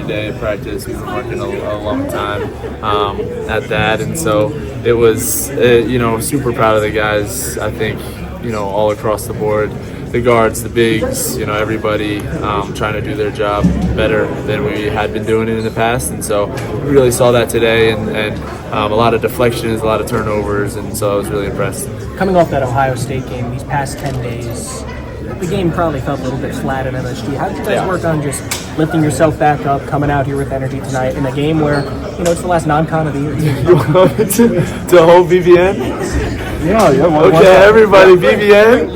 day of practice. We've been working a long time at that, and so it was, super proud of the guys. I think, all across the board, the guards, the bigs, everybody trying to do their job better than we had been doing it in the past. And so we really saw that today, and a lot of deflections, a lot of turnovers, and so I was really impressed. Coming off that Ohio State game, these past 10 days, the game probably felt a little bit flat at MSG. How did you guys work on just lifting yourself back up, coming out here with energy tonight in a game where, it's the last non-con of the year? You want me to hold BBN? Yeah. Okay, everybody, BBN.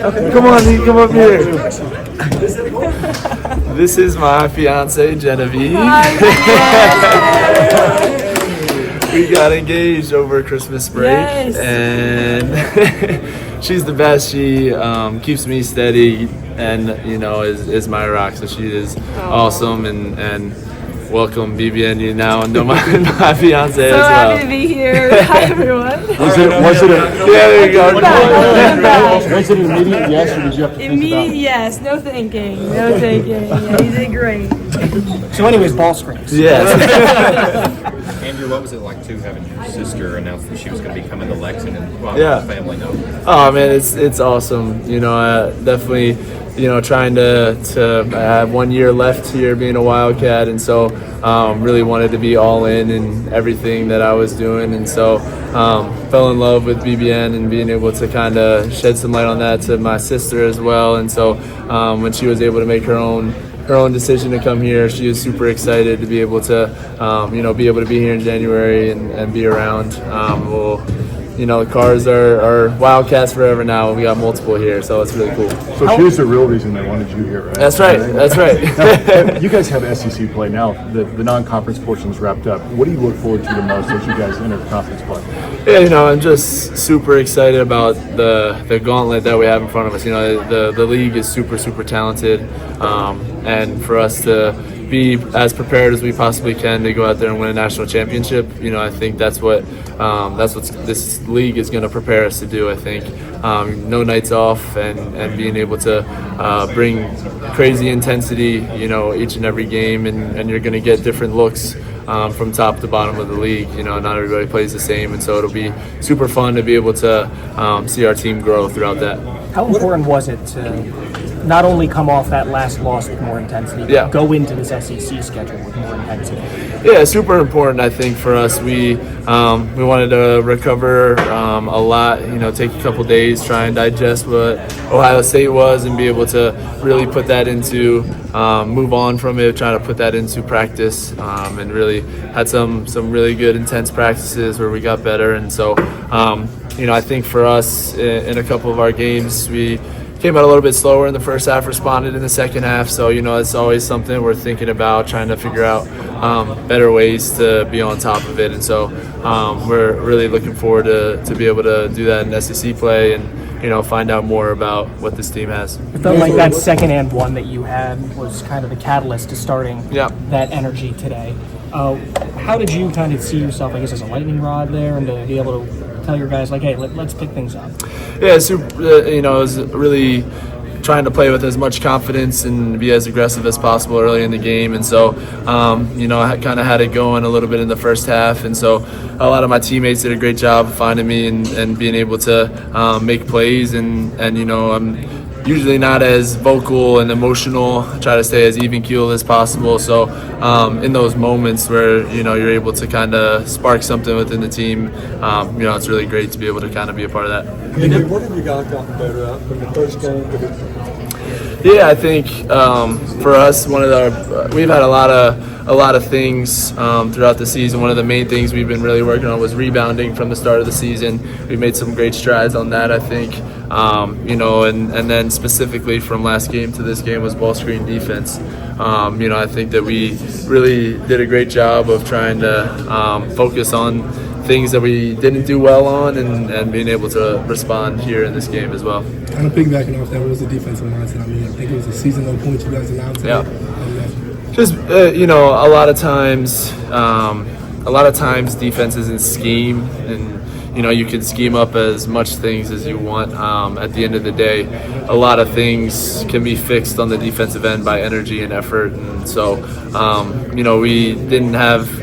Okay. Come on, come up here. This is my fiance, Genevieve. We got engaged over Christmas break, and she's the best. She keeps me steady, and is my rock. So she is awesome, and welcome BBN. You now know my fiance as well. So happy to be here. Hi everyone. Was it there you go. Was it an immediate yes, or did you have to think about it? Immediate yes. No thinking. Yeah, he did great. So anyways, ball screens. Yes. Andrew, what was it like too having your sister announce that she was going to be coming to Lexington and Yeah. the family know? Oh man, it's awesome. Definitely, trying to have 1 year left here being a Wildcat, and so really wanted to be all in everything that I was doing, and so fell in love with BBN and being able to kind of shed some light on that to my sister as well. And so when she was able to make her own decision to come here, she was super excited to be able to be able to be here in January and be around. The Carrs are Wildcats forever now. We got multiple here, so it's really cool. So she was the real reason they wanted you here, right? That's right. That's right. Now, you guys have SEC play now. The non-conference portion is wrapped up. What do you look forward to the most as you guys enter conference play? Yeah, I'm just super excited about the gauntlet that we have in front of us. The league is super, super talented, and for us to be as prepared as we possibly can to go out there and win a national championship, I think that's what this league is going to prepare us to do. I think no nights off and being able to bring crazy intensity, each and every game, and you're going to get different looks from top to bottom of the league. Not everybody plays the same, and so it'll be super fun to be able to see our team grow throughout that. How important was it to not only come off that last loss with more intensity, but go into this SEC schedule with more intensity? Yeah, super important. I think for us, we wanted to recover a lot. Take a couple days, try and digest what Ohio State was, and be able to really put that into move on from it, trying to put that into practice, and really had some really good intense practices where we got better. And so I think for us in a couple of our games, we came out a little bit slower in the first half, responded in the second half. So, it's always something we're thinking about, trying to figure out better ways to be on top of it. And so we're really looking forward to be able to do that in SEC play and, find out more about what this team has. It felt like that second and one that you had was kind of the catalyst to starting that energy today. How did you kind of see yourself, I guess, as a lightning rod there, and to be able to tell your guys, like, hey, let's pick things up? Yeah, super, it was really trying to play with as much confidence and be as aggressive as possible early in the game. And so, I kind of had it going a little bit in the first half. And so a lot of my teammates did a great job of finding me and being able to make plays. And I'm usually not as vocal and emotional. I try to stay as even keeled as possible. So in those moments where you're able to kind of spark something within the team, it's really great to be able to kind of be a part of that. What have you guys gotten better at from the first game to this? Yeah, I think for us, we've had a lot of things throughout the season. One of the main things we've been really working on was rebounding from the start of the season. We've made some great strides on that, I think. And then specifically from last game to this game was ball screen defense. I think that we really did a great job of trying to focus on things that we didn't do well on and being able to respond here in this game as well. Kind of piggybacking off that, what was the defensive mindset? I think it was a season low point you guys announced. Yeah. Just, a lot of times defense isn't scheme, and, you can scheme up as much things as you want. At the end of the day, a lot of things can be fixed on the defensive end by energy and effort. And so, we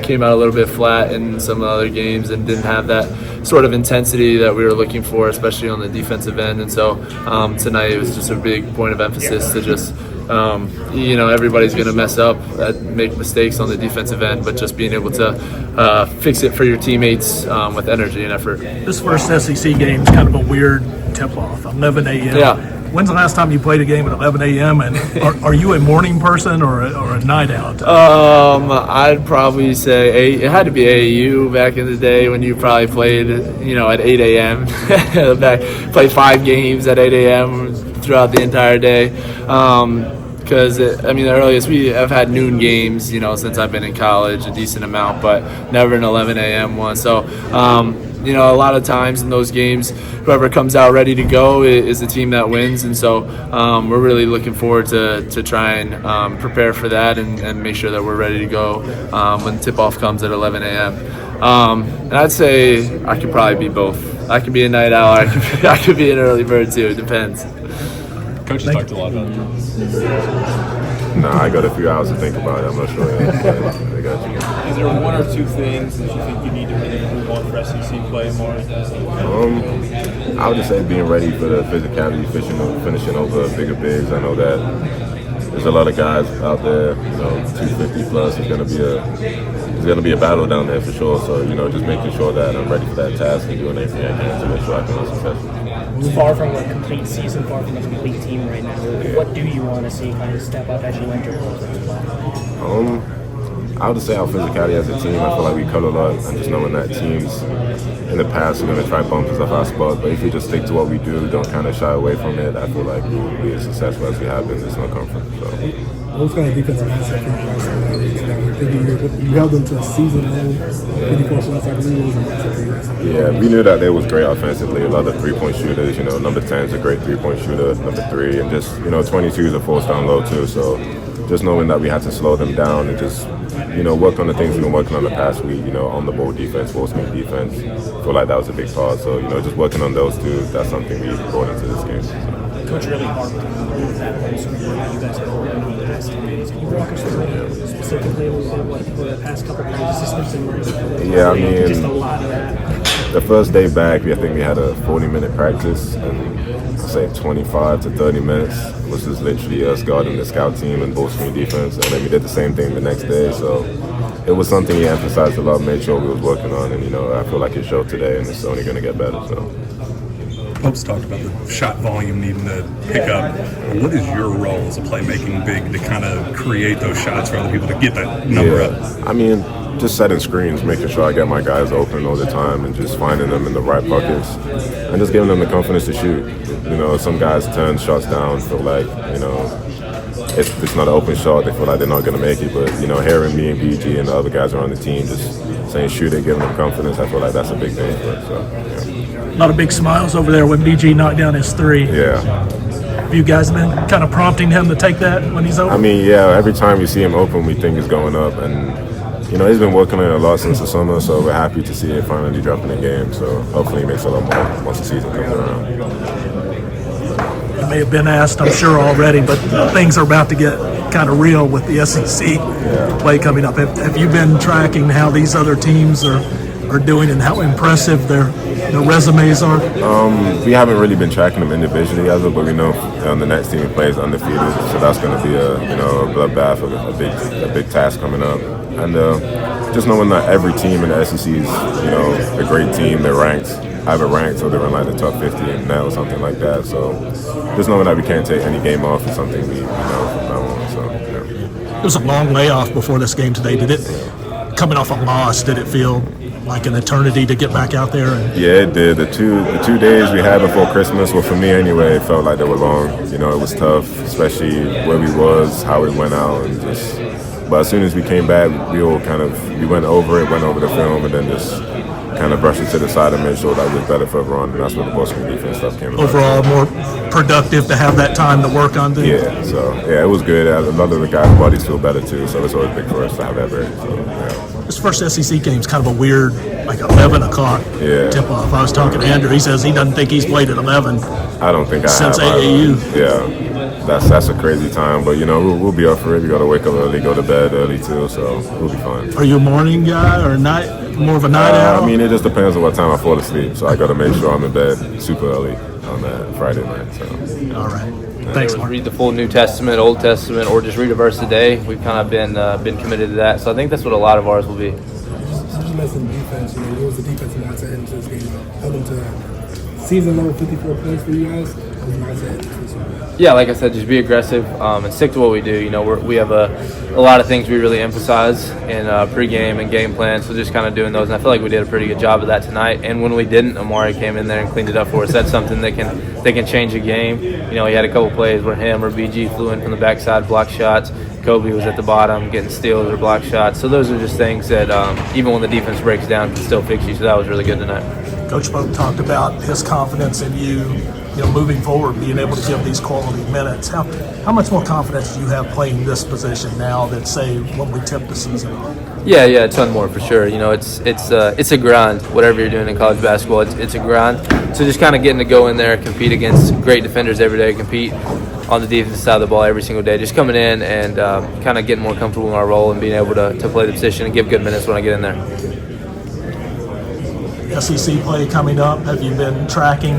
came out a little bit flat in some of the other games and didn't have that sort of intensity that we were looking for, especially on the defensive end. And so tonight it was just a big point of emphasis to just, everybody's going to mess up, make mistakes on the defensive end, but just being able to fix it for your teammates with energy and effort. This first SEC game is kind of a weird tip-off, 11 a.m. Yeah. When's the last time you played a game at 11 a.m.? And are you a morning person or a night out? I'd probably say it had to be AAU back in the day when you probably played, at 8 a.m. Played 5 games at 8 a.m. throughout the entire day. Because, the earliest we have had noon games, since I've been in college, a decent amount, but never an 11 a.m. one. So, a lot of times in those games, whoever comes out ready to go is the team that wins. And so we're really looking forward to try and prepare for that and make sure that we're ready to go when tip-off comes at 11 a.m. And I'd say I could probably be both. I could be a night owl. I could be an early bird too. It depends. Coach has talked a lot about that. No, I got a few hours to think about it. I'm not sure yet. I got you. Is there one or two things that you think you need to really improve on for SEC play, Amari? I would just say being ready for the physicality, finishing over bigger bigs. I know that there's a lot of guys out there, 250 plus. It's gonna be a battle down there for sure. So just making sure that I'm ready for that task and doing everything I can to make sure I can be successful. Far from a complete season, far from a complete team right now, what do you want to see kind of step up as you enter the I would say our physicality as a team. I feel like we cut a lot, and just knowing that teams in the past are going to try bump us off our spot. But if we just stick to what we do, don't kind of shy away from it, I feel like we'll be as successful as we have been this conference. So. What kind of defensive mindset for you guys? You held them to a season low 54 shots, I believe. Yeah, we knew that they was great offensively. A lot of three-point shooters. Number 10 is a great three-point shooter. Number 3, and just 22 is a force down low too. So just knowing that we had to slow them down and just work on the things we've been working on the past week. On the ball defense, force-game defense. I feel like that was a big part. So just working on those two. That's something we brought into this game. So. Coach really harped on that home screen you guys have already in the past 10 days. Can you walk us through specifically what the past couple of assistants and Yeah, just a lot of that? The first day back, I think we had a 40-minute practice, and I'd say 25 to 30 minutes was just literally us guarding the scout team and ball screen defense, and then we did the same thing the next day. So it was something we emphasized a lot, made sure we was working on, and I feel like it showed today, and it's only going to get better. So. Pope's talked about the shot volume needing to pick up. What is your role as a playmaking big to kind of create those shots for other people to get that number up? Just setting screens, making sure I get my guys open all the time and just finding them in the right pockets and just giving them the confidence to shoot. Some guys turn shots down, feel like, if it's not an open shot, they feel like they're not going to make it. But, hearing me and BG and the other guys around the team just saying shoot it, giving them confidence, I feel like that's a big thing for us. So, yeah. A lot of big smiles over there when BG knocked down his 3. Yeah. Have you guys been kind of prompting him to take that when he's open? Every time we see him open, we think it's going up. And, he's been working on it a lot since the summer, so we're happy to see it finally dropping the game. So hopefully he makes a lot more once the season comes around. It may have been asked, I'm sure, already, but things are about to get kind of real with the SEC play coming up. Have you been tracking how these other teams are doing and how impressive their resumes are? We haven't really been tracking them individually as of, but we know the next team we play is undefeated, so that's going to be a bloodbath, a big task coming up. And just knowing that every team in the SEC is a great team, they're ranked, either ranked or they're in like the top 50 in net or something like that. So just knowing that we can't take any game off is something we know from now on. So yeah. It was a long layoff before this game today. Coming off a loss, did it feel like an eternity to get back out there? Yeah, it did. The two days we had before Christmas, well, for me anyway, it felt like they were long. It was tough, especially where we was, how it went out, and just. But as soon as we came back, we went over the film, and then just kind kind of brushed it to the side and made sure that was better for everyone. And that's where the Postgame defense stuff came. Overall, more productive to have that time to work on things. Yeah, so it was good. A lot of the guys' bodies feel better too, so it's always big for us to have that break. So, yeah. This first SEC game is kind of a weird, like 11 o'clock tip-off. I was talking to Andrew. He says he doesn't think he's played at 11. I don't think since have. AAU. Yeah, that's a crazy time. But, we'll be up for it. We got to wake up early, go to bed early too, so we'll be fine. Are you a morning guy or more of a night owl? I mean, it just depends on what time I fall asleep. So I got to make sure I'm in bed super early on that Friday night. So. All right. Thanks, Mark. Read the full New Testament, Old Testament, or just read a verse a day. We've kind of been committed to that. So I think that's what a lot of ours will be. You mentioned defense. What was the defensive mindset into this game? Held them to season low 54 points for you guys. What was the mindset? Yeah, like I said, just be aggressive and stick to what we do. We have a lot of things we really emphasize in pregame and game plan, so just kind of doing those. And I feel like we did a pretty good job of that tonight. And when we didn't, Amari came in there and cleaned it up for us. That's something that can change a game. He had a couple plays where him or BG flew in from the backside, blocked shots. Kobe was at the bottom getting steals or block shots. So those are just things that even when the defense breaks down, can still fix you. So that was really good tonight. Coach Pope talked about his confidence in you, moving forward, being able to give these quality minutes. How much more confidence do you have playing this position now than, say, when we tipped the season off? Yeah, a ton more for sure. It's a grind. Whatever you're doing in college basketball, it's a grind. So just kind of getting to go in there, compete against great defenders every day, compete on the defensive side of the ball every single day. Just coming in and kind of getting more comfortable in our role and being able to play the position and give good minutes when I get in there. SEC play coming up. Have you been tracking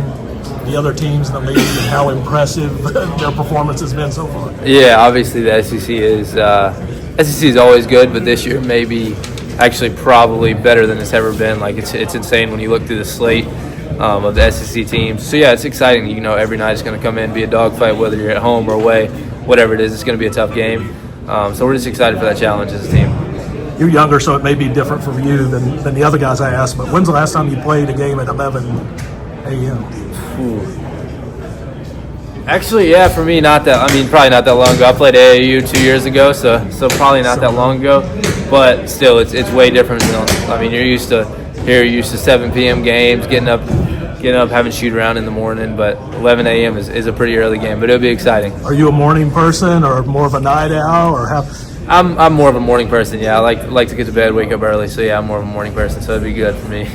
the other teams in the league and how impressive their performance has been so far? Yeah, obviously the SEC is always good, but this year maybe actually probably better than it's ever been. Like it's insane when you look through the slate of the SEC teams. So yeah, it's exciting. Every night is going to come in, be a dogfight, whether you're at home or away, whatever it is. It's going to be a tough game. So we're just excited for that challenge as a team. You're younger, so it may be different from you than the other guys I asked, but when's the last time you played a game at 11 a.m.? Actually, yeah, for me, probably not that long ago. I played AAU 2 years ago, so probably not that long ago. But still, it's way different. You're used to 7 p.m. games, getting up, having to shoot around in the morning. But 11 a.m. is a pretty early game, but it'll be exciting. Are you a morning person or more of a night owl, or how? I'm more of a morning person. Yeah, I like to get to bed, wake up early. So yeah, I'm more of a morning person. So it'd be good for me.